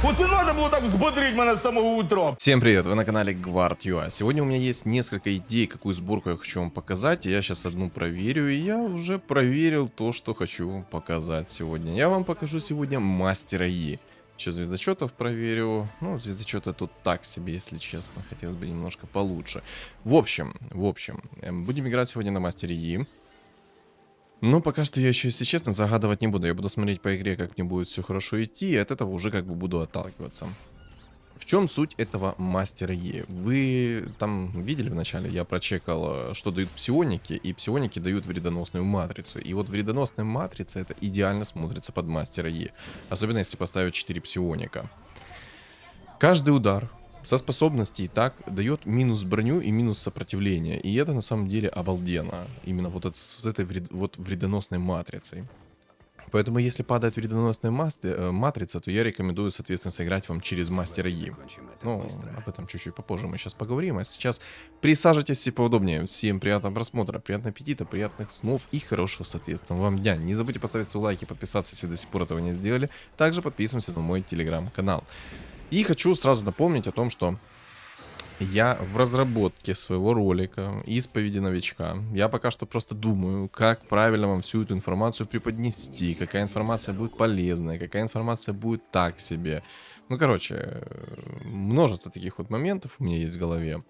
Оце надо було так взбодрить мене з самого утра. Всем привет, вы на канале Guard.ua. Сегодня у меня есть несколько идей, какую сборку я хочу вам показать. Я сейчас одну проверю, и я уже проверил то, что хочу показать сегодня. Я вам покажу сегодня Мастера Yi. Еще звездочетов проверю. Ну, звездочеты тут так себе, если честно. Хотелось бы немножко получше. В общем, будем играть сегодня на Мастере Yi. Но пока что я еще, если честно, загадывать не буду. Я буду смотреть по игре, как мне будет все хорошо идти, и от этого уже как бы буду отталкиваться. В чем суть этого Мастера Yi? Вы там видели вначале, я прочекал, что дают псионики, и псионики дают вредоносную матрицу. И вот вредоносная матрица, это идеально смотрится под Мастера Yi. Особенно если поставить 4 псионика. Каждый удар со способностей так дает минус броню и минус сопротивление. И это на самом деле обалденно. Именно вот с этой вредоносной матрицей. Поэтому если падает вредоносная матрица, то я рекомендую, соответственно, сыграть вам через Мастера Yi. Ну, об этом чуть-чуть попозже мы сейчас поговорим. А сейчас присаживайтесь все поудобнее. Всем приятного просмотра, приятного аппетита, приятных снов и хорошего, соответственно, вам дня. Не забудьте поставить свой лайк и подписаться, если до сих пор этого не сделали. Также подписываемся на мой телеграм-канал. И хочу сразу напомнить о том, что я в разработке своего ролика «Исповеди новичка». Я пока что просто думаю, как правильно вам всю эту информацию преподнести, какая информация будет полезная, какая информация будет так себе. Ну, короче, множество таких вот моментов у меня есть в голове.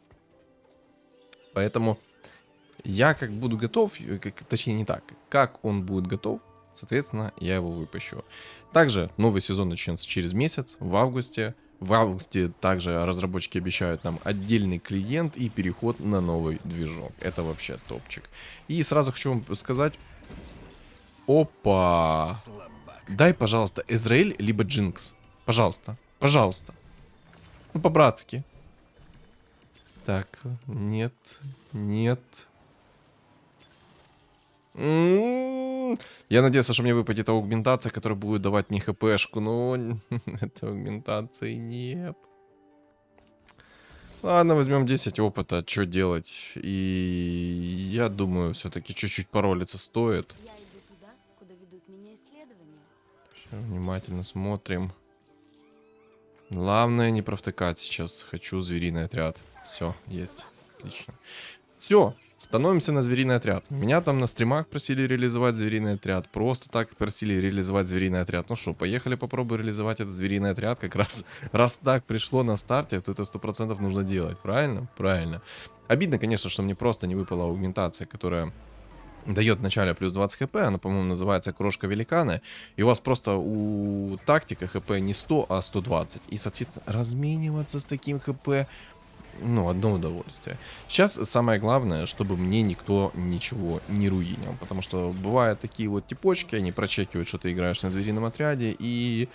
Поэтому я как буду готов, точнее не так, как он будет готов, соответственно, я его выпущу. Также новый сезон начнется через месяц, в августе. В августе также разработчики обещают нам отдельный клиент и переход на новый движок. Это вообще топчик. И сразу хочу вам сказать... Опа! Дай, пожалуйста, Израиль либо Джинкс. Пожалуйста. Пожалуйста. Ну, по-братски. Так, нет. Нет. Я надеялся, что мне выпадет аугментация, которая будет давать мне хпшку, но этой аугментации нет. Ладно, возьмем 10 опыта, что делать. И я думаю, все-таки чуть-чуть поролиться стоит. Я иду туда, куда ведут меня исследования. Всё, внимательно смотрим. Главное не провтыкать сейчас. Хочу звериный отряд. Все, есть. Отлично. Все. Становимся на звериный отряд. Меня там на стримах просили реализовать звериный отряд. Просто так просили реализовать звериный отряд. Ну что, поехали попробуем реализовать этот звериный отряд. Как раз, раз так пришло на старте, то это 100% нужно делать. Правильно? Правильно. Обидно, конечно, что мне просто не выпала аугментация, которая дает вначале плюс 20 хп. Она, по-моему, называется крошка великана. И у вас просто у тактика хп не 100, а 120. И, соответственно, размениваться с таким хп... Ну, одно удовольствие. Сейчас самое главное, чтобы мне никто ничего не руинил. Потому что бывают такие вот типочки, они прочекивают, что ты играешь на зверином отряде, и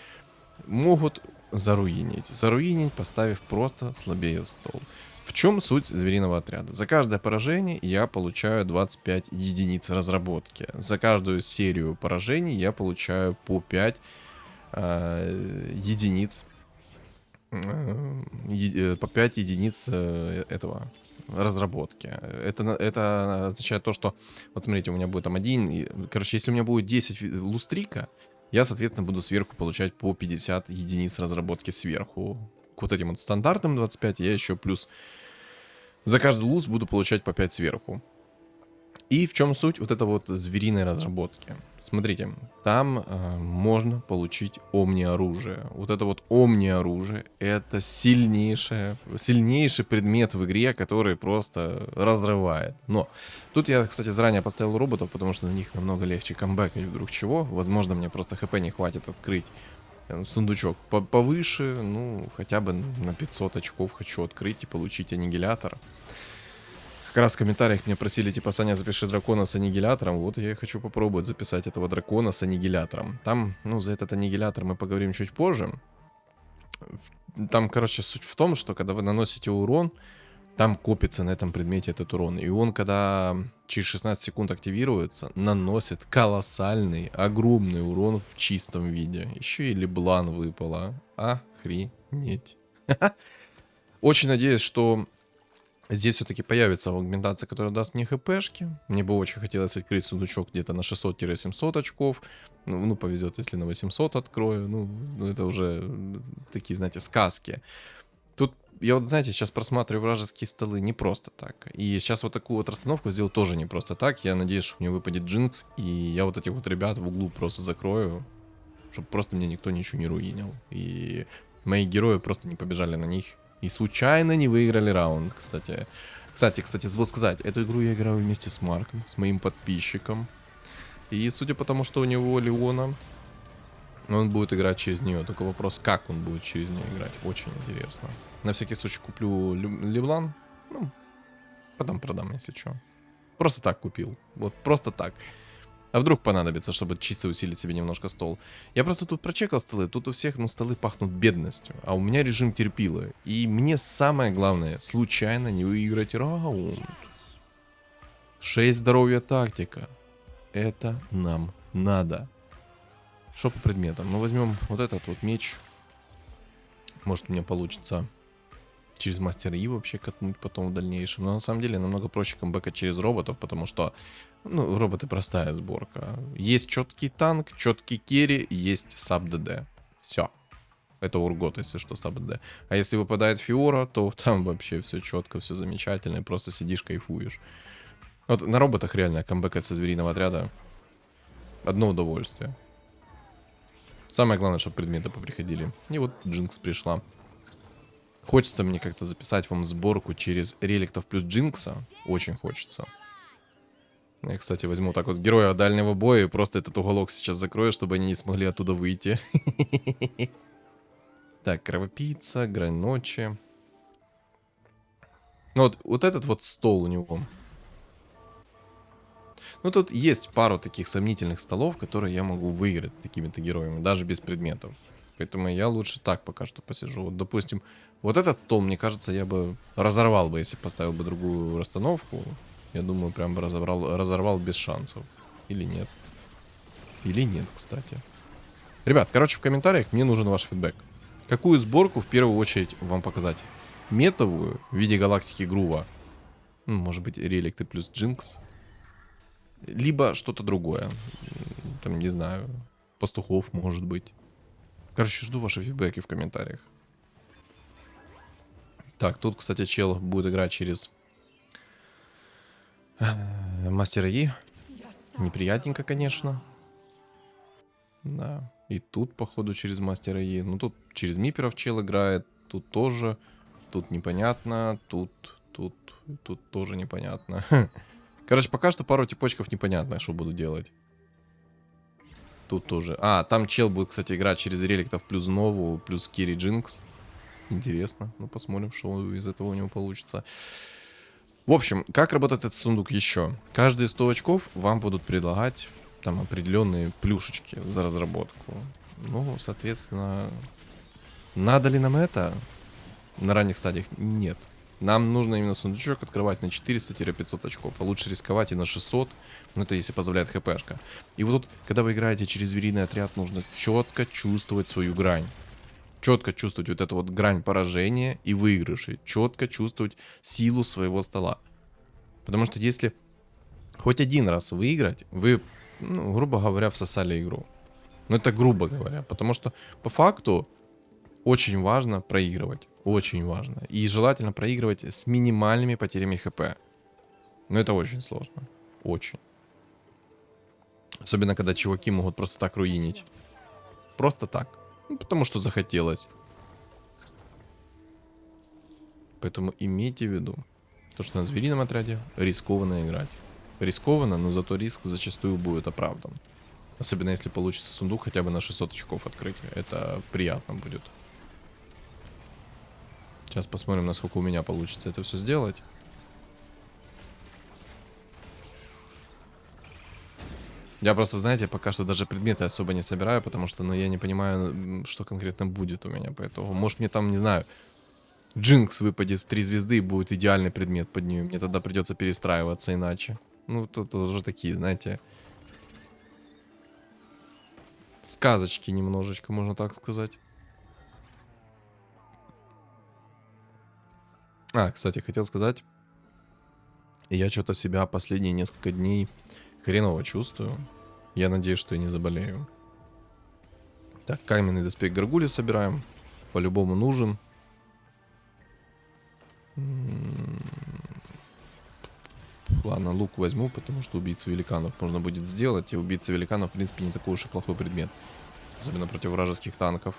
могут заруинить. Заруинить, поставив просто слабее стол. В чем суть звериного отряда? За каждое поражение я получаю 25 единиц разработки. За каждую серию поражений я получаю по 5 единиц. По 5 единиц этого разработки. Это означает то, что... Вот смотрите, у меня будет там один... Короче, если у меня будет 10 лустрика, я, соответственно, буду сверху получать по 50 единиц разработки сверху. К вот этим вот стандартным 25 я еще плюс... За каждый луз буду получать по 5 сверху. И в чем суть вот этой вот звериной разработки? Смотрите, там можно получить омни-оружие. Вот это вот омни-оружие — это сильнейший предмет в игре, который просто разрывает. Но тут я, кстати, заранее поставил роботов, потому что на них намного легче камбэкать вдруг чего. Возможно, мне просто хп не хватит открыть сундучок повыше. Ну, хотя бы на 500 очков хочу открыть и получить аннигилятор. Как раз в комментариях меня просили, типа, Саня, запиши дракона с аннигилятором. Вот я хочу попробовать записать этого дракона с аннигилятором. Там, ну, за этот аннигилятор мы поговорим чуть позже. Там, короче, суть в том, что когда вы наносите урон, там копится на этом предмете этот урон. И он, когда через 16 секунд активируется, наносит колоссальный, огромный урон в чистом виде. Еще и Леблан выпала. Охренеть. Очень надеюсь, что Здесь все-таки появится аугментация, которая даст мне хпшки. Мне бы очень хотелось открыть сундучок где-то на 600-700 очков. Ну, повезет, если на 800 открою. Ну, это уже такие, знаете, сказки. Тут, я вот, знаете, сейчас просматриваю вражеские столы не просто так. И сейчас вот такую вот расстановку сделал тоже не просто так. Я надеюсь, что мне выпадет Джинкс. И я вот этих вот ребят в углу просто закрою. Чтобы просто мне никто ничего не руинил. И мои герои просто не побежали на них. И случайно не выиграли раунд, кстати. Кстати, забыл сказать, эту игру я играю вместе с Марком, с моим подписчиком. И судя по тому, что у него Леона, он будет играть через нее. Только вопрос, как он будет через нее играть. Очень интересно. На всякий случай куплю Левлан. Ну, потом продам, если что. Просто так купил. Вот просто так. А вдруг понадобится, чтобы чисто усилить себе немножко стол. Я просто тут прочекал столы. Тут у всех, столы пахнут бедностью. А у меня режим терпила. И мне самое главное, случайно не выиграть раунд. 6 здоровья тактика. Это нам надо. Что по предметам? Ну, возьмем вот этот вот меч. Может, у меня получится через мастера И вообще катнуть потом в дальнейшем. Но на самом деле намного проще камбэкать через роботов, потому что, роботы простая сборка. Есть четкий танк, четкий керри, есть саб-ДД. Все. Это ургот, если что, саб-ДД. А если выпадает Фиора, то там вообще все четко, все замечательно, и просто сидишь, кайфуешь. Вот на роботах реально камбэкать со звериного отряда одно удовольствие. Самое главное, чтобы предметы поприходили. И вот Джинкс пришла. Хочется мне как-то записать вам сборку через реликтов плюс Джинкса. Очень хочется. Я, кстати, возьму так вот героя дальнего боя и просто этот уголок сейчас закрою, чтобы они не смогли оттуда выйти. Так, кровопийца, грань ночи. Вот этот вот стол у него. Ну, тут есть пару таких сомнительных столов, которые я могу выиграть такими-то героями, даже без предметов. Поэтому я лучше так пока что посижу. Вот, допустим, вот этот стол, мне кажется, я бы разорвал бы, если поставил бы другую расстановку. Я думаю, прям бы разорвал без шансов. Или нет. Или нет, кстати. Ребят, короче, в комментариях мне нужен ваш фидбэк. Какую сборку в первую очередь вам показать? Метовую в виде галактики Грува. Может быть, реликты плюс Джинкс. Либо что-то другое. Там, не знаю, пастухов, может быть. Короче, жду ваши фидбэки в комментариях. Так, тут, кстати, чел будет играть через мастера И. Неприятненько, конечно. Да. И тут, походу, через мастера И. Ну, тут через миперов чел играет. Тут тоже. Тут непонятно. Тут тоже непонятно. Короче, пока что пару типочков непонятно, что буду делать. Тут тоже. А, там чел будет, кстати, играть через реликтов плюс Нову, плюс Кири Джинкс. Интересно. Ну, посмотрим, что из этого у него получится. В общем, как работает этот сундук еще? Каждые 100 очков вам будут предлагать там определенные плюшечки за разработку. Ну, соответственно, надо ли нам это? На ранних стадиях нет. Нам нужно именно сундучок открывать на 400-500 очков. А лучше рисковать и на 600. Ну, это если позволяет хпшка. И вот тут, когда вы играете через звериный отряд, нужно четко чувствовать свою грань. Четко чувствовать вот эту вот грань поражения и выигрышей. Четко чувствовать силу своего стола. Потому что если хоть один раз выиграть, вы, грубо говоря, всосали игру. Ну, это грубо говоря. Потому что по факту очень важно проигрывать. Очень важно. И желательно проигрывать с минимальными потерями хп. Но это очень сложно. Очень. Особенно, когда чуваки могут просто так руинить. Просто так. Ну, потому что захотелось. Поэтому имейте в виду, то, что на зверином отряде рискованно играть. Рискованно, но зато риск зачастую будет оправдан. Особенно, если получится сундук хотя бы на 600 очков открыть. Это приятно будет. Сейчас посмотрим, насколько у меня получится это все сделать. Я просто, знаете, пока что даже предметы особо не собираю, потому что, я не понимаю, что конкретно будет у меня. Поэтому, может, мне там, не знаю, Джинкс выпадет в 3 звезды и будет идеальный предмет под нее. Мне тогда придется перестраиваться иначе. Ну, тут уже такие, знаете, сказочки немножечко, можно так сказать. А, кстати, хотел сказать, И я что-то себя последние несколько дней хреново чувствую. Я надеюсь, что я не заболею. Так, каменный доспех Гаргули собираем. По-любому нужен. Ладно, лук возьму, потому что убийцу великанов можно будет сделать. И убийца великанов, в принципе, не такой уж и плохой предмет. Особенно против вражеских танков.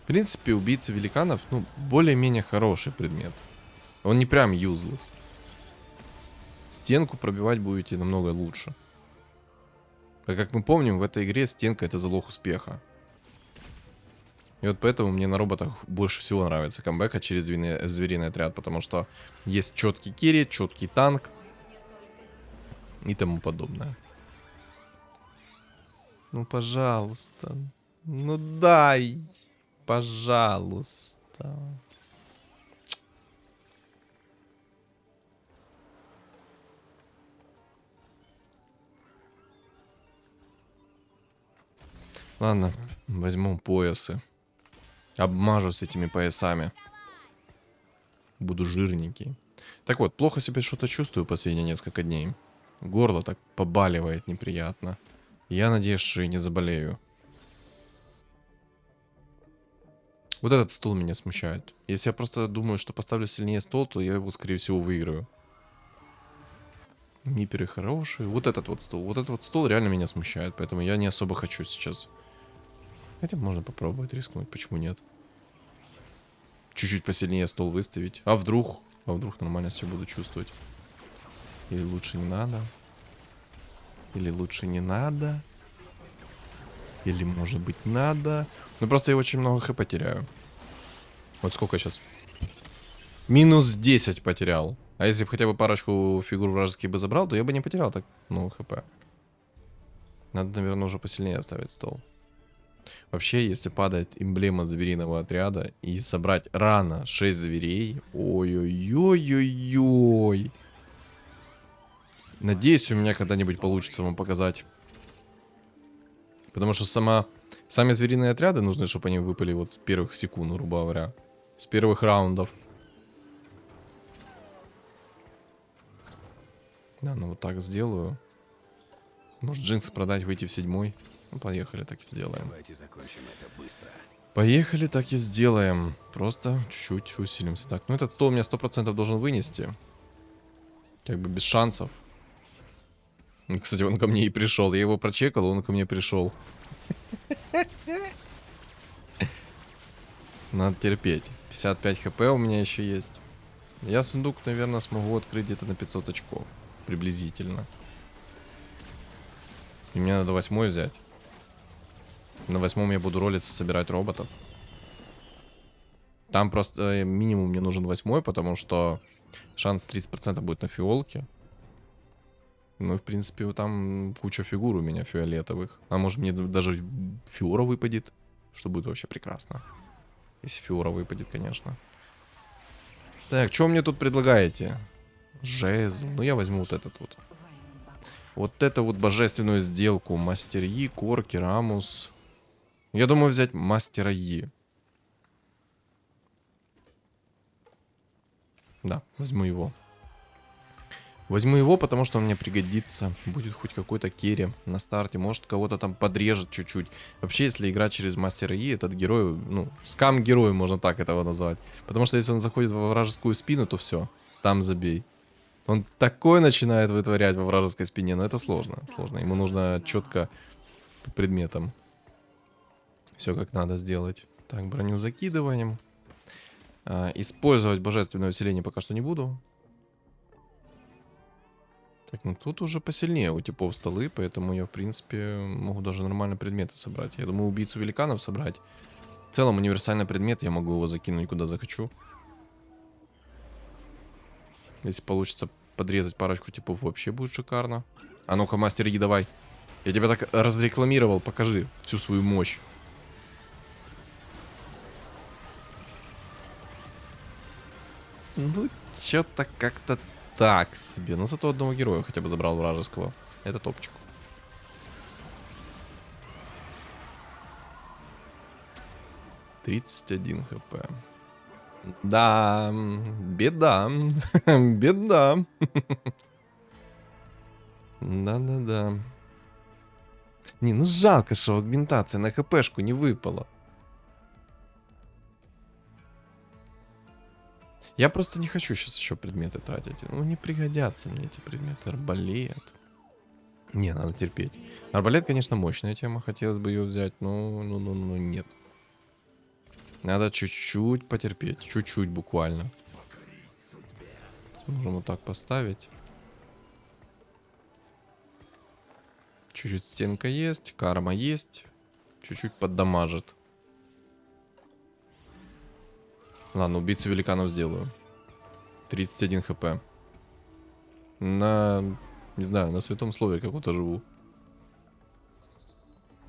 В принципе, убийца великанов, ну, более-менее хороший предмет. Он не прям useless. Стенку пробивать будете намного лучше. А как мы помним, в этой игре стенка — это залог успеха. И вот поэтому мне на роботах больше всего нравится камбэка через звериный отряд, потому что есть четкий керри, четкий танк и тому подобное. Ну, пожалуйста. Ну, дай. Пожалуйста. Ладно, возьму поясы. Обмажусь этими поясами. Буду жирненький. Так вот, плохо себя что-то чувствую последние несколько дней. Горло так побаливает неприятно. Я надеюсь, что я не заболею. Вот этот стол меня смущает. Если я просто думаю, что поставлю сильнее стол, то я его, скорее всего, выиграю. Миперы хорошие. Вот этот вот стол. Вот этот вот стол реально меня смущает. Поэтому я не особо хочу сейчас. Хотя можно попробовать рискнуть. Почему нет? Чуть-чуть посильнее стол выставить. А вдруг? А вдруг нормально все буду чувствовать? Или лучше не надо? Или лучше не надо? Или может быть надо? Ну просто я очень много хп теряю. Вот сколько сейчас? Минус 10 потерял. А если бы хотя бы парочку фигур вражеских бы забрал, то я бы не потерял так много хп. Надо, наверное, уже посильнее оставить стол. Вообще, если падает эмблема звериного отряда и собрать рано 6 зверей... Ой-ой-ой-ой-ой. Надеюсь, у меня когда-нибудь получится вам показать. Потому что сами звериные отряды нужны, чтобы они выпали вот с первых секунд, грубо говоря. С первых раундов. Да, ну вот так сделаю. Может, джинкс продать, выйти в 7-й. Ну, поехали, так и сделаем. Давайте закончим это быстро. Поехали, так и сделаем. Просто чуть-чуть усилимся. Так, ну этот стол меня 100% должен вынести. Как бы без шансов. Ну, кстати, он ко мне и пришел. Я его прочекал, он ко мне пришел. Надо терпеть. 55 хп у меня еще есть. Я сундук, наверное, смогу открыть где-то на 500 очков. Приблизительно. И мне надо 8-й взять. На 8-м я буду ролиться, собирать роботов. Там просто минимум мне нужен 8-й, потому что шанс 30% будет на фиолке. Ну и в принципе там куча фигур у меня фиолетовых. А может мне даже фиора выпадет, что будет вообще прекрасно. Если фиора выпадет, конечно. Так, что мне тут предлагаете? Жезл. Ну я возьму вот этот вот. Вот эту вот божественную сделку. Мастер Yi, Корки, Рамус. Я думаю взять Мастера Yi. Да, возьму его. Возьму его, потому что он мне пригодится. Будет хоть какой-то керри на старте. Может, кого-то там подрежет чуть-чуть. Вообще, если играть через Мастера Yi, этот герой, ну, скам-герой, можно так этого назвать. Потому что если он заходит во вражескую спину, то все, там забей. Он такое начинает вытворять во вражеской спине, но это сложно, сложно. Ему нужно четко по предметам все как надо сделать. Так, броню закидываем. Использовать божественное усиление пока что не буду. Так, ну тут уже посильнее у типов столы, поэтому я, в принципе, могу даже нормально предметы собрать. Я думаю, убийцу великанов собрать. В целом, универсальный предмет, я могу его закинуть куда захочу. Если получится подрезать парочку типов, вообще будет шикарно. А ну-ка, Мастер Yi, давай. Я тебя так разрекламировал, покажи всю свою мощь. Ну, что-то как-то так себе. Но зато одного героя хотя бы забрал вражеского. Это топчик. — 31 хп. Да, беда. Беда. Да-да-да. Не, ну жалко, что агментация на хпшку не выпала. Я просто не хочу сейчас еще предметы тратить. Ну, не пригодятся мне эти предметы. Арбалет. Не, надо терпеть. Арбалет, конечно, мощная тема. Хотелось бы ее взять, но нет. Надо чуть-чуть потерпеть. Чуть-чуть буквально. Можем вот так поставить. Чуть-чуть стенка есть. Карма есть. Чуть-чуть поддамажит. Ладно, убийцу великанов сделаю. 31 хп. Не знаю, на святом слове какого-то живу.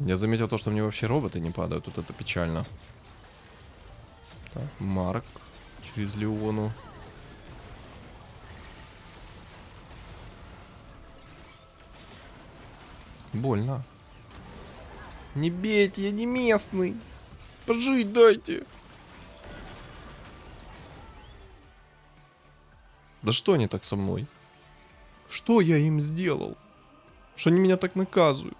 Я заметил то, что мне вообще роботы не падают. Вот это печально. Так, Марк через Леону. Больно. Не бейте, я не местный. Пожить дайте. Да что они так со мной? Что я им сделал? Что они меня так наказывают?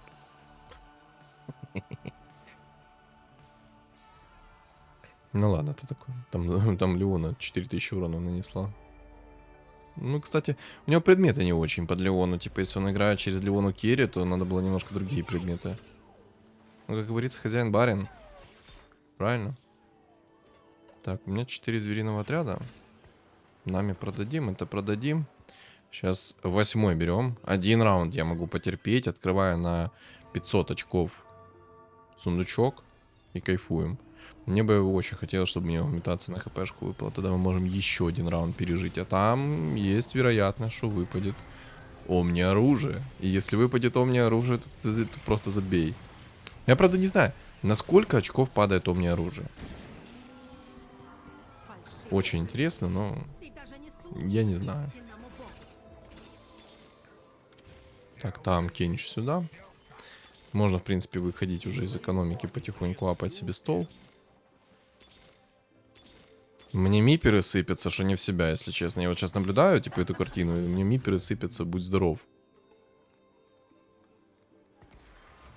Ну ладно, это такое. Там Леона 4000 урона нанесла. Ну, кстати, у него предметы не очень под Леону. Типа, если он играет через Леону керри, то надо было немножко другие предметы. Ну, как говорится, хозяин барин. Правильно? Так, у меня 4 звериного отряда. Нами продадим, это продадим. Сейчас 8 берем. Один раунд я могу потерпеть. Открываю на 500 очков сундучок и кайфуем. Мне бы очень хотелось, чтобы мне агментация на хпшку выпала. Тогда мы можем еще один раунд пережить. А там есть вероятность, что выпадет омни-оружие. И если выпадет омни-оружие, то ты просто забей. Я, правда, не знаю, на сколько очков падает омни-оружие. Очень интересно, но я не знаю. Так, там Кенч сюда. Можно, в принципе, выходить уже из экономики, потихоньку апать себе стол. Мне миперы сыпятся, что не в себя, если честно. Я вот сейчас наблюдаю, типа, эту картину, и мне миперы сыпятся, будь здоров.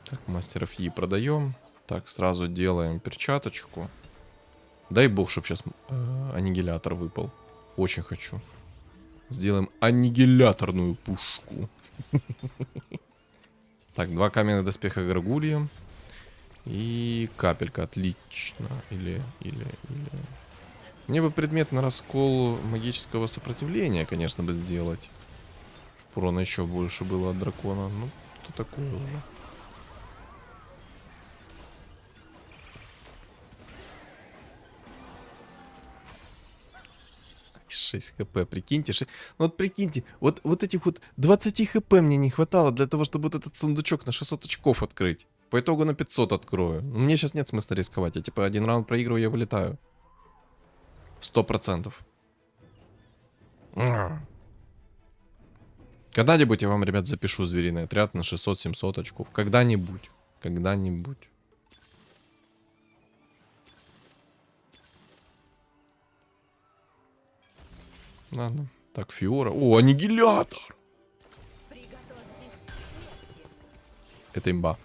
Так, мастеров Yi продаем. Так, сразу делаем перчаточку. Дай бог, чтобы сейчас аннигилятор выпал. Очень хочу. Сделаем аннигиляторную пушку. Так, 2 каменных доспеха горгульи. И капелька, отлично. Или... Мне бы предмет на раскол магического сопротивления, конечно, бы сделать. Чтобы урона еще больше было от дракона. Ну, это такое уже. Шесть хп, прикиньте. Ну вот прикиньте, вот этих вот 20 хп мне не хватало для того, чтобы вот этот сундучок на 600 очков открыть. По итогу на 500 открою. Ну, мне сейчас нет смысла рисковать. Я типа один раунд проигрываю, я вылетаю. 100%. Когда-нибудь я вам, ребят, запишу звериный отряд на 600-700 очков. Когда-нибудь. Когда-нибудь. Ладно. Так, Фиора. О, аннигилятор! Это имба.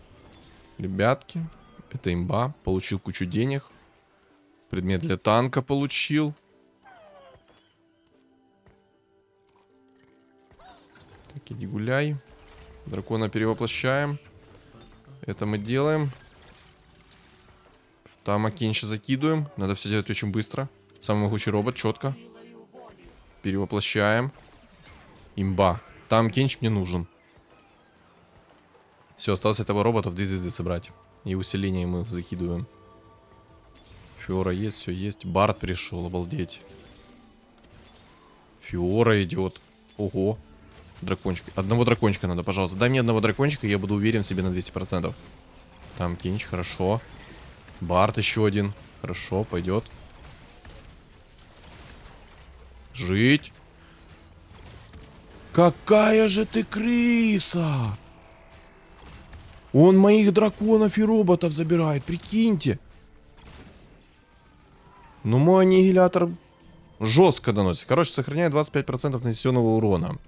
Ребятки, это имба. Получил кучу денег. Предмет для танка получил. Так, иди гуляй. Дракона перевоплощаем. Это мы делаем. Там Акинча закидываем. Надо все делать очень быстро. Самый могучий робот, четко. Перевоплощаем. Имба. Там Кенч мне нужен. Все, осталось этого робота в 2 звезды собрать. И усиление мы закидываем. Фиора есть, все есть. Бард пришел, обалдеть. Фиора идет. Ого. Дракончик. Одного дракончика надо, пожалуйста. Дай мне одного дракончика, и я буду уверен в себе на 200%. Там Кенч, хорошо. Бард еще один. Хорошо, пойдет. Жить. Какая же ты крыса! Он моих драконов и роботов забирает, прикиньте. Ну, мой аннигилятор Жестко доносит. Короче, сохраняет 25% нанесенного урона.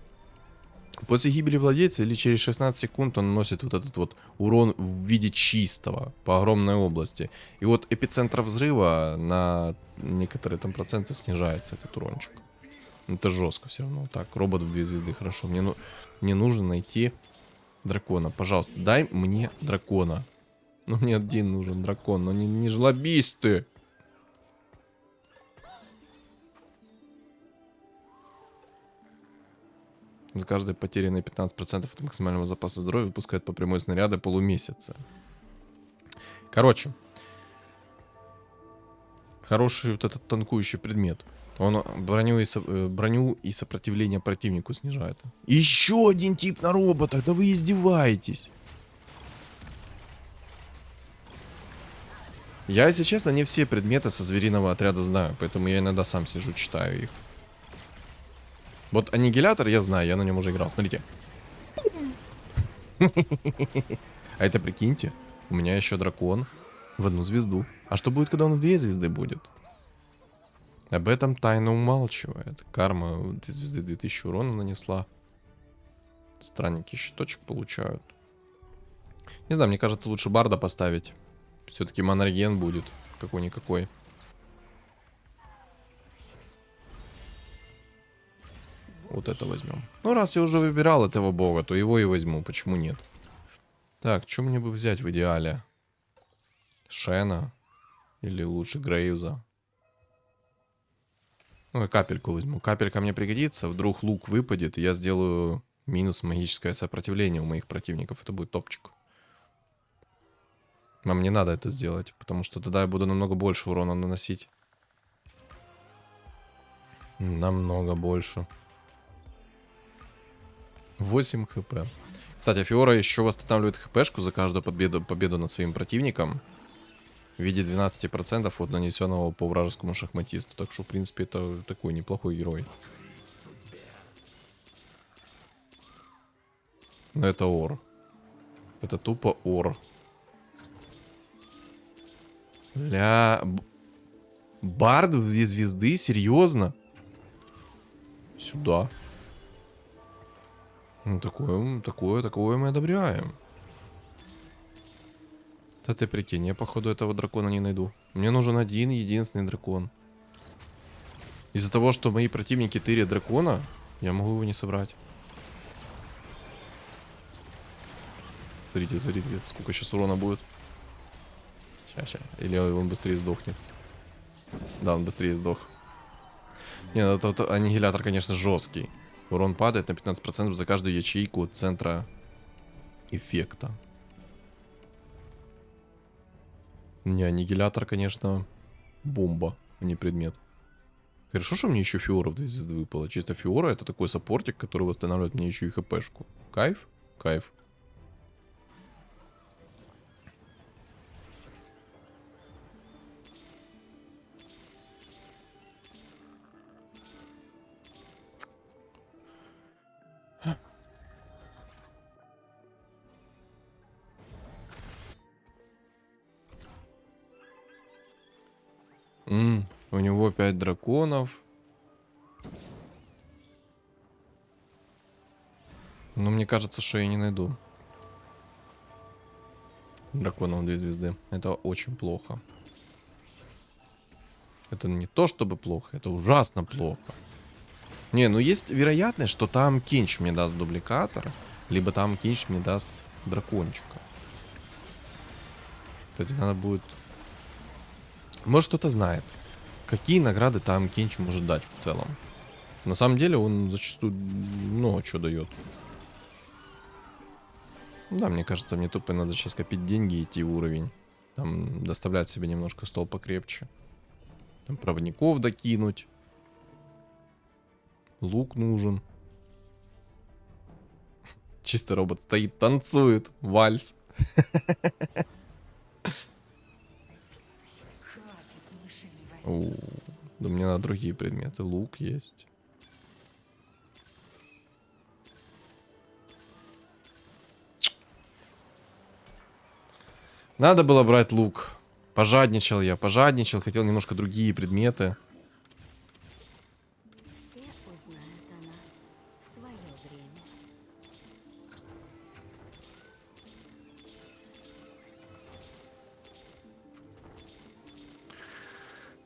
После гибели владельца или через 16 секунд он наносит вот этот вот урон в виде чистого по огромной области. И вот эпицентр взрыва на некоторые там проценты снижается этот урончик. Это жестко все равно. Так, робот в 2 звезды, хорошо. Мне нужно найти дракона. Пожалуйста, дай мне дракона. Ну, мне один нужен дракон, но не жлобись ты. За каждой потерянной 15% от максимального запаса здоровья выпускает по прямой снаряды полумесяца. Короче. Хороший вот этот танкующий предмет. Он броню и сопротивление противнику снижает. Еще один тип на роботах. Да вы издеваетесь. Я, если честно, не все предметы со звериного отряда знаю. Поэтому я иногда сам сижу, читаю их. Вот аннигилятор я знаю, я на нем уже играл. Смотрите. А это, прикиньте, у меня еще дракон в 1 звезду. А что будет, когда он в 2 звезды будет? Об этом тайна умалчивает. Карма 2 звезды 2000 урона нанесла. Странники щиточек получают. Не знаю, мне кажется, лучше барда поставить. Все-таки монорген будет. Какой-никакой. Вот это возьмем. Ну, раз я уже выбирал этого бога, то его и возьму. Почему нет? Так, что мне бы взять в идеале? Шена? Или лучше Грейвза? Ну, и капельку возьму. Капелька мне пригодится. Вдруг лук выпадет, и я сделаю минус магическое сопротивление у моих противников. Это будет топчик. Но мне надо это сделать, потому что тогда я буду намного больше урона наносить. Намного больше. 8 хп. Кстати, Фиора еще восстанавливает хпшку за каждую победу над своим противником. В виде 12% от нанесенного по вражескому шахматисту. Так что, в принципе, это такой неплохой герой. Но это ор. Это тупо ор. Бард в 2 звезды? Серьезно? Сюда. Ну, такое мы одобряем. Да ты прикинь, я походу этого дракона не найду. Мне нужен один единственный дракон. Из-за того, что мои противники тырят дракона, я могу его не собрать. Смотрите, сколько сейчас урона будет. Сейчас. Или он быстрее сдохнет. Да, он быстрее сдох. Не, ну тот аннигилятор, конечно, жесткий. Урон падает на 15% за каждую ячейку от центра эффекта. Не, аннигилятор, конечно, бомба, а не предмет. Хорошо, что мне еще Фиора в 2 звезды выпало. Чисто Фиора — это такой саппортик, который восстанавливает мне еще и хпшку. Кайф? Кайф. У него 5 драконов. Но мне кажется, что я не найду драконов 2 звезды. Это очень плохо. Это не то чтобы плохо, это ужасно плохо. Не, ну есть вероятность, что там Кинч мне даст дубликатор, либо там Кинч мне даст дракончика. Кстати, надо будет... Может, кто-то знает, какие награды там Кинч может дать в целом. На самом деле он зачастую много чего дает. Да, мне кажется, мне тупо надо сейчас копить деньги и идти в уровень. Там доставлять себе немножко стол покрепче. Там проводников докинуть. Лук нужен. Чисто робот стоит, танцует. Вальс. Да мне надо другие предметы. Лук есть. Надо было брать лук. Пожадничал я, пожадничал. Хотел немножко другие предметы.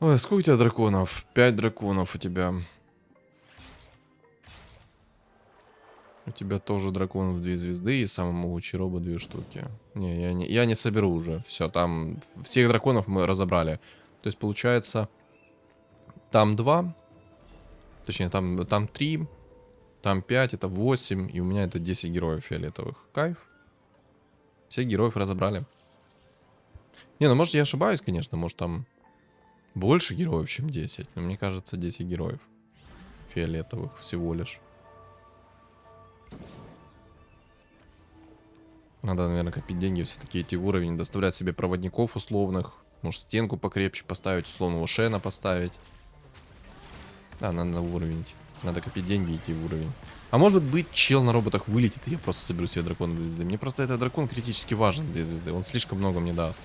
Ой, сколько у тебя драконов? 5 драконов у тебя. У тебя тоже дракон в 2 звезды и самый могучий робот 2 штуки. Не, я не соберу уже. Все, там всех драконов мы разобрали. То есть получается, там 2. Точнее, там 3. Там 5, это 8. И у меня это 10 героев фиолетовых. Кайф. Всех героев разобрали. Не, ну может я ошибаюсь, конечно. Может там больше героев, чем 10. Но мне кажется, 10 героев фиолетовых всего лишь. Надо, наверное, копить деньги, все-таки идти в уровень, доставлять себе проводников условных. Может, стенку покрепче поставить, условного Шена поставить. Да, надо на уровень идти. Надо копить деньги и идти в уровень. А может быть, чел на роботах вылетит, и я просто соберу себе дракона 2 звезды. Мне просто этот дракон критически важен 2 звезды. Он слишком много мне даст.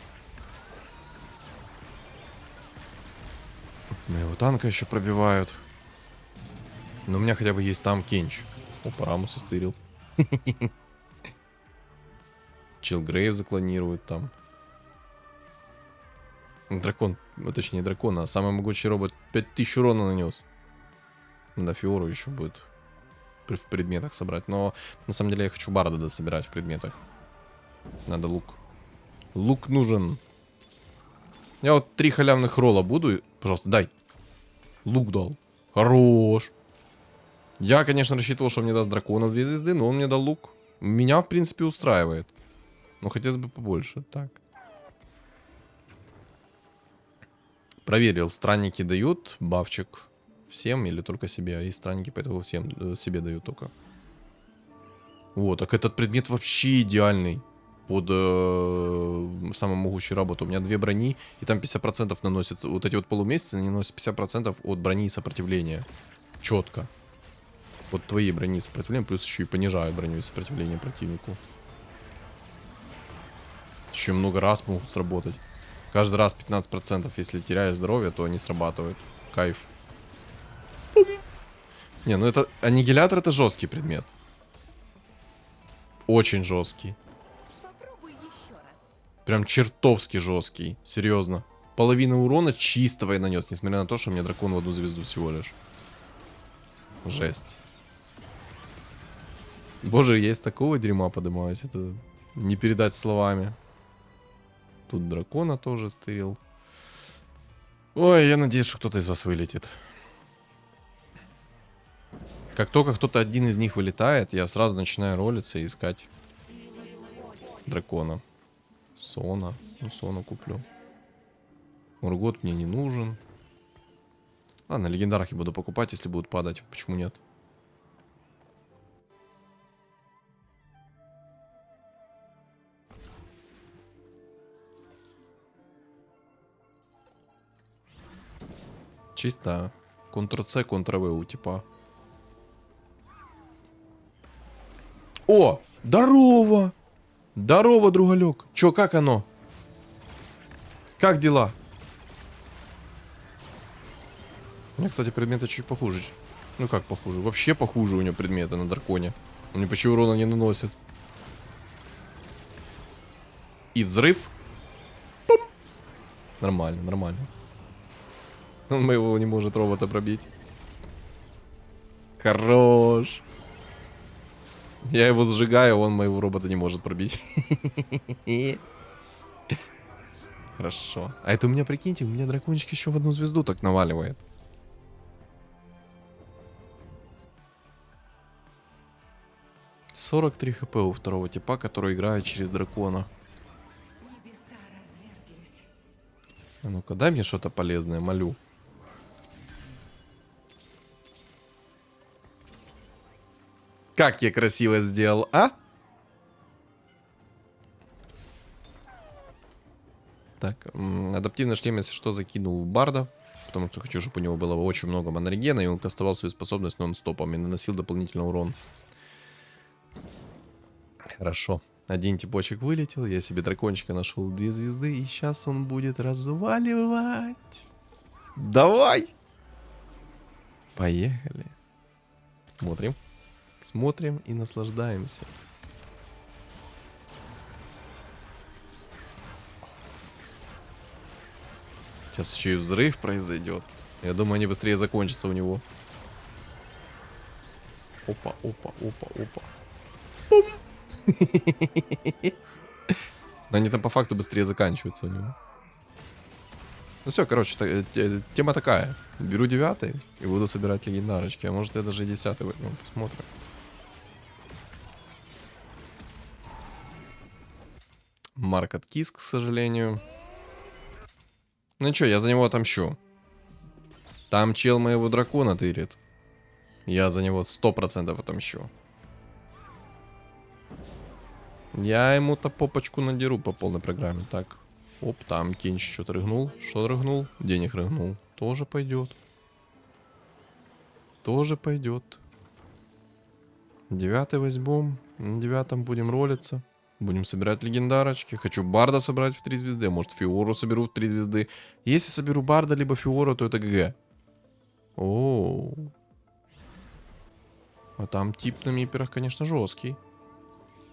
Моего танка еще пробивают. Но у меня хотя бы есть там Кенч. Опа, Рамуса стырил. Чел Грейв заклонирует там. Дракон, точнее дракон, а самый могучий робот 5000 урона нанес. Надо Фиору еще будет в предметах собрать. Но на самом деле я хочу Барда дособирать в предметах. Надо лук. Лук нужен. Я вот 3 халявных ролла буду. Пожалуйста, дай. Лук дал. Хорош. Я, конечно, рассчитывал, что он мне даст дракона в 2 звезды, но он мне дал лук. Меня, в принципе, устраивает. Но хотелось бы побольше. Так. Проверил, странники дают бафчик всем или только себе. И странники поэтому всем себе дают только. Вот, так этот предмет вообще идеальный. Под самый могучий робот. У меня 2 брони, и там 50% наносится. Вот эти вот полумесяцы наносят 50% от брони и сопротивления. Четко. Вот твои брони и сопротивления, плюс еще и понижают броню и сопротивление противнику. Еще много раз могут сработать. Каждый раз 15%, если теряешь здоровье, то они срабатывают. Кайф. Не, ну это... Аннигилятор — это жесткий предмет. Очень жесткий. Прям чертовски жесткий. Серьезно. Половина урона чистого я нанес, несмотря на то, что у меня дракон в 1 звезду всего лишь. Жесть. Боже, я из такого дерьма поднимаюсь. Это не передать словами. Тут дракона тоже стырил. Ой, я надеюсь, что кто-то из вас вылетит. Как только кто-то один из них вылетает, я сразу начинаю ролиться и искать дракона. Сона. Ну, Сона куплю. Ургот мне не нужен. Ладно, легендарки буду покупать, если будут падать. Почему нет? Чисто. Ctrl-C, Ctrl-V у типа. О! Здорово! Здорово, другалек. Чё, как оно? Как дела? У меня, кстати, предметы чуть похуже. Ну как похуже? Вообще похуже у него предметы на драконе. Он мне почти урона не наносит. И взрыв. Пум. Нормально, нормально. Он моего не может робота пробить. Хорош. Я его сжигаю, он моего робота не может пробить. Хорошо. А это у меня, прикиньте, у меня дракончик еще в 1 звезду так наваливает. $43 хп у второго типа, который играет через дракона. А ну-ка, дай мне что-то полезное, молю. Как я красиво сделал, а? Так, адаптивный шлем, если что, закинул в Барда. Потому что хочу, чтобы у него было очень много манрегена, и он кастовал свою способность нон-стопом и наносил дополнительный урон. Хорошо. Один типочек вылетел, я себе дракончика нашел 2 звезды, и сейчас он будет разваливать. Давай! Поехали. Смотрим. Смотрим и наслаждаемся. Сейчас еще и взрыв произойдет. Я думаю, они быстрее закончатся у него. Опа, опа, опа, опа. Пум. Но они там по факту быстрее заканчиваются у него. Ну все, короче, тема такая. Беру 9 и буду собирать легендарочки. А может я даже и 10 возьму. Посмотрим. Марк откис, к сожалению. Ну что, я за него отомщу. Там чел моего дракона тырит. Я за него 100% отомщу. Я ему-то попочку надеру по полной программе. Так. Оп, там Кенч что-то рыгнул. Что рыгнул? Денег рыгнул. Тоже пойдет. Тоже пойдет. 9 возьмем. На 9 будем ролиться. Будем собирать легендарочки. Хочу Барда собрать в 3 звезды. Может, Фиору соберу в 3 звезды. Если соберу Барда либо Фиору, то это ГГ. Оу. А там тип на миперах, конечно, жесткий.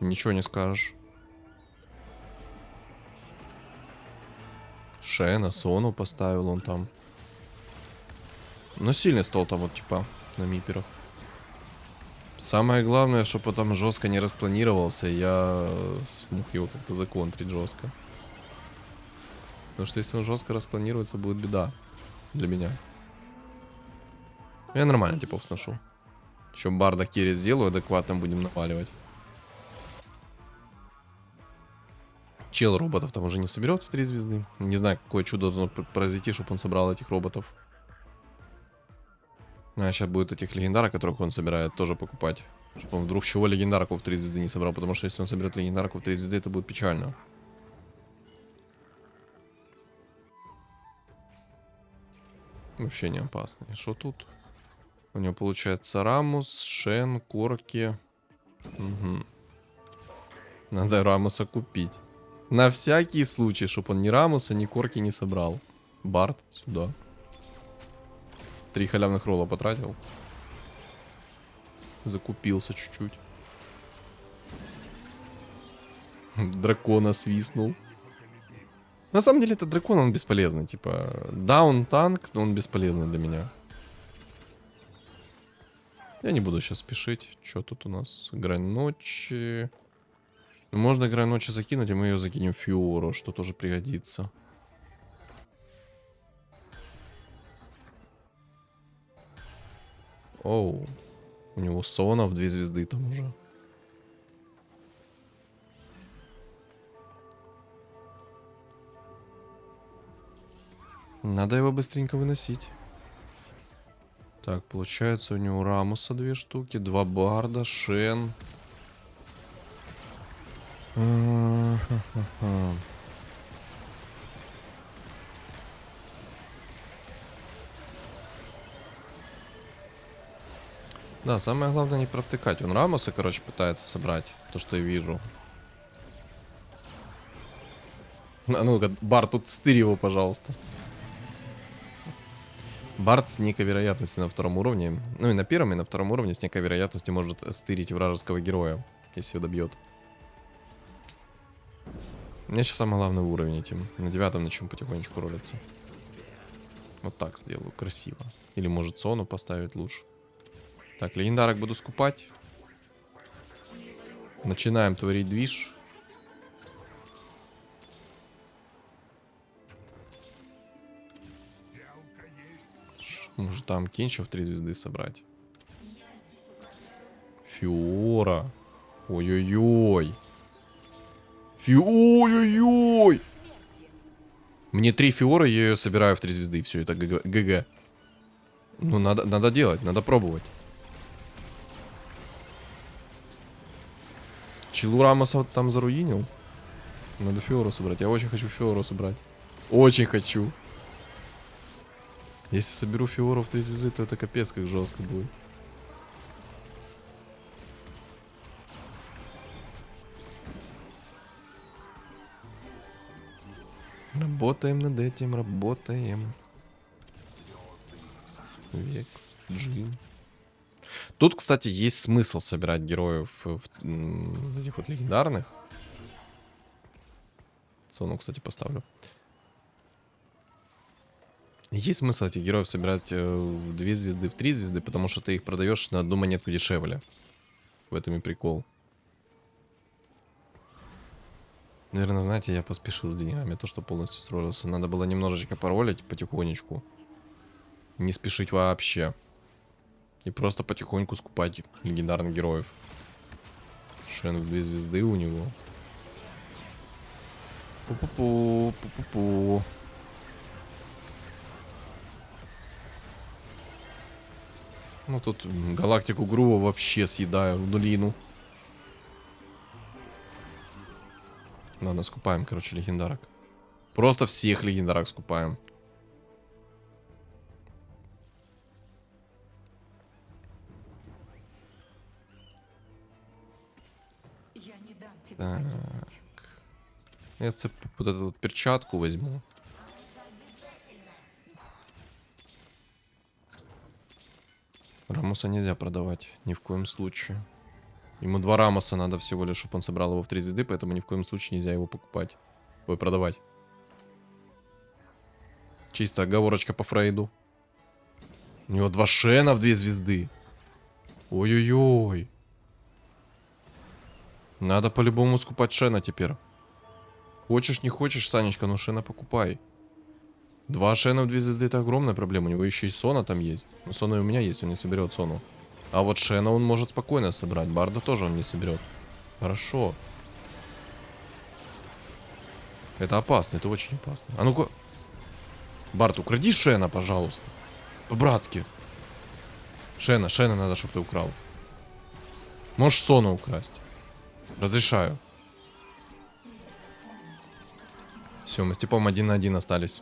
Ничего не скажешь. Шена, Сону поставил он там. Но сильный стол там вот типа на миперах. Самое главное, чтобы он там жестко не распланировался, я смог его как-то законтрить жестко. Потому что если он жестко распланируется, будет беда для меня. Я нормально типов сношу. Еще Барда керри сделаю, адекватно будем наваливать. Чел роботов там уже не соберет в 3 звезды. Не знаю, какое чудо должно произойти, чтобы он собрал этих роботов. А сейчас будет этих легендарок, которых он собирает, тоже покупать. Чтобы он вдруг чего легендарку в 3 звезды не собрал. Потому что если он соберет легендарку в 3 звезды, это будет печально. Вообще не опасно. Что тут? У него получается Рамус, Шен, Корки. Угу. Надо Рамуса купить. На всякий случай, чтобы он ни Рамуса, ни Корки не собрал. Бард сюда. 3 халявных ролла потратил. Закупился чуть-чуть. Дракона свистнул. На самом деле, этот дракон, он бесполезный. Типа, да, он танк, но он бесполезный для меня. Я не буду сейчас спешить. Что тут у нас? Грань ночи. Можно грань ночи закинуть, и мы ее закинем в Фиору, что тоже пригодится. Оу. У него Сона в 2 звезды там уже. Надо его быстренько выносить. Так, получается у него Рамуса 2 штуки, 2 Барда, Шен. Да, самое главное не провтыкать. Он Рамуса, короче, пытается собрать. То, что я вижу. А ну-ка, Бард, тут стырь его, пожалуйста. Бард с некой вероятностью на 2 уровне. Ну и на 1 и на 2 уровне с некой вероятностью может стырить вражеского героя. Если его добьет. Мне сейчас самый главный уровень этим. На 9 начнем потихонечку ролиться. Вот так сделаю, красиво. Или может Сону поставить лучше. Так, легендарок буду скупать. Начинаем творить движ. Может там Кенча в 3 звезды собрать. Фиора. Ой-ой-ой. Ой-ой-ой. Мне 3 Фиора, я ее собираю в 3 звезды. Все, это ГГ. Ну, надо делать, надо пробовать. Челу Рамоса там заруинил. Надо Фиору собрать. Я очень хочу Фиору собрать. Очень хочу. Если соберу Фиору в 3 звезды, то это капец как жестко будет. Работаем над этим, работаем. Векс, Джин. Тут, кстати, есть смысл собирать героев в этих вот легендарных. Сону, кстати, поставлю. Есть смысл этих героев собирать в 2 звезды, в 3 звезды, потому что ты их продаешь на одну монетку дешевле. В этом и прикол. Наверное, знаете, я поспешил с деньгами, то, что полностью сролился. Надо было немножечко поролить потихонечку. Не спешить вообще. И просто потихоньку скупать легендарных героев. Шен в 2 звезды у него. Пу-пу-пу, пу-пу-пу. Ну тут галактику Грува вообще съедаю, нулину. Ладно, скупаем, короче, легендарок. Просто всех легендарок скупаем. Я не дам тебе Так. погибнуть. Я вот эту вот перчатку возьму. Рамуса нельзя продавать, ни в коем случае. Ему 2 Рамоса надо всего лишь, чтобы он собрал его в 3 звезды, поэтому ни в коем случае нельзя его покупать. Ой, продавать. Чисто оговорочка по Фрейду. У него 2 Шена в 2 звезды. Ой-ой-ой. Надо по-любому скупать Шена теперь. Хочешь, не хочешь, Санечка, но Шена покупай. 2 Шена в 2 звезды — это огромная проблема. У него еще и Сона там есть. Но Сона и у меня есть, он не соберет Сону. А вот Шена он может спокойно собрать. Барда тоже он не соберет. Хорошо. Это опасно, это очень опасно. А ну-ка. Барт, укради Шена, пожалуйста. По-братски. Шена надо, чтобы ты украл. Можешь Сону украсть. Разрешаю. Все, мы с типом 1 на 1 остались.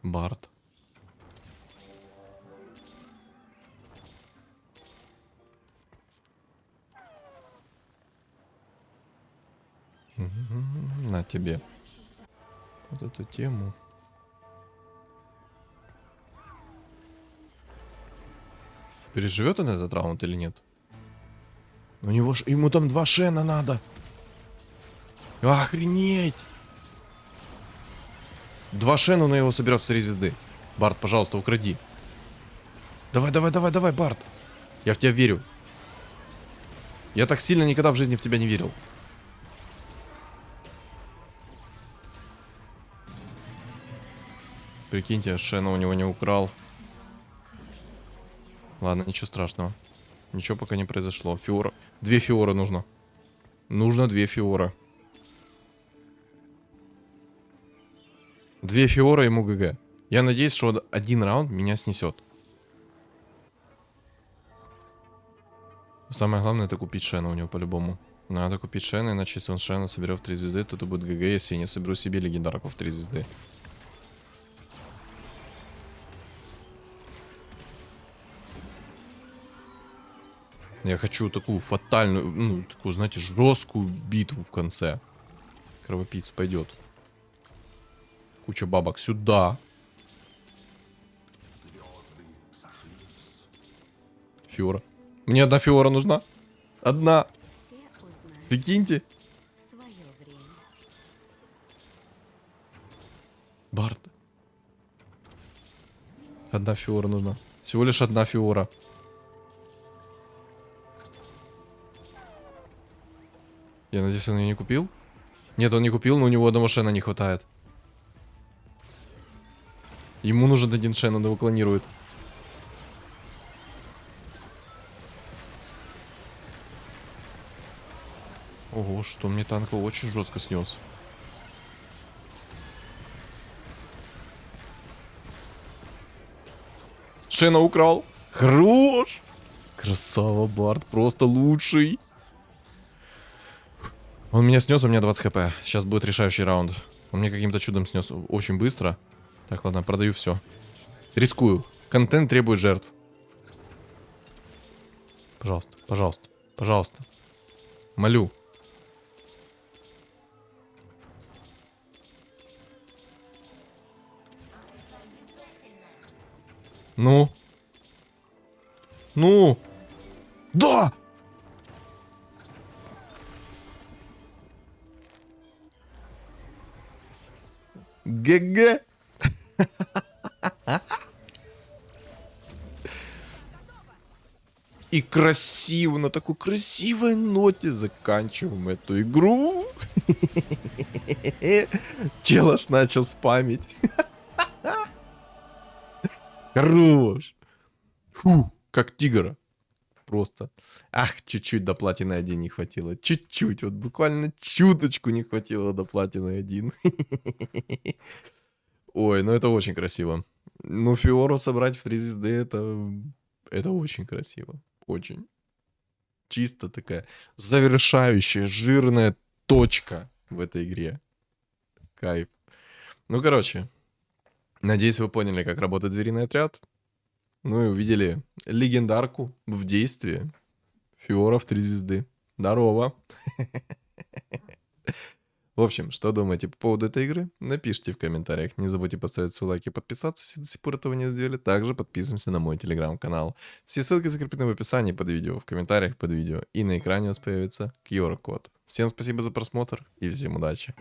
Барт. На тебе. Вот эту тему. Переживет он этот раунд или нет? У него ж... Ему там 2 Шена надо. Охренеть. 2 Шена на его соберет в 3 звезды. Барт, пожалуйста, укради. Давай, Барт. Я в тебя верю. Я так сильно никогда в жизни в тебя не верил. Прикиньте, Шена у него не украл. Ладно, ничего страшного. Ничего пока не произошло. Фиора. 2 Фиоры нужно. Нужно 2 Фиора. 2 Фиора ему ГГ. Я надеюсь, что 1 раунд меня снесет. Самое главное — это купить Шена у него по-любому. Надо купить Шена, иначе если он Шена соберет в 3 звезды, то это будет ГГ, если я не соберу себе легендарку в 3 звезды. Я хочу такую фатальную, ну, такую, знаете, жесткую битву в конце. Кровопийцу пойдет. Куча бабок сюда. Фиора. Мне 1 Фиора нужна. 1. Все узнают Прикиньте. в свое время. Барт. 1 Фиора нужна. Всего лишь 1 Фиора. Я надеюсь, он ее не купил? Нет, он не купил, но у него 1 Шена не хватает. Ему нужен 1 Шен, он его клонирует. Ого, что мне танка очень жестко снес. Шена украл. Хорош. Красава, Барт, просто лучший. Он меня снес, у меня 20 хп. Сейчас будет решающий раунд. Он мне каким-то чудом снес очень быстро. Так, ладно, продаю все. Рискую. Контент требует жертв. Пожалуйста, пожалуйста, пожалуйста. Молю. Ну? Ну? Да! ГГ. И красиво, на такой красивой ноте заканчиваем эту игру. Чел аж начал спамить. Хорош. Фу, как тигра. Просто. Ах, чуть-чуть до платины 1 не хватило. Чуть-чуть, вот буквально чуточку не хватило до платины 1. Ой, ну это очень красиво. Ну, Фиору собрать в 3 звезды, это очень красиво. Очень. Чисто такая завершающая, жирная точка в этой игре. Кайф. Ну, короче, надеюсь, вы поняли, как работает звериный отряд. Ну и увидели легендарку в действии. Фиора в 3 звезды. Здорово. В общем, что думаете по поводу этой игры? Напишите в комментариях. Не забудьте поставить свой лайк и подписаться, если до сих пор этого не сделали. Также подписываемся на мой телеграм-канал. Все ссылки закреплены в описании под видео, в комментариях под видео. И на экране у вас появится QR-код. Всем спасибо за просмотр и всем удачи.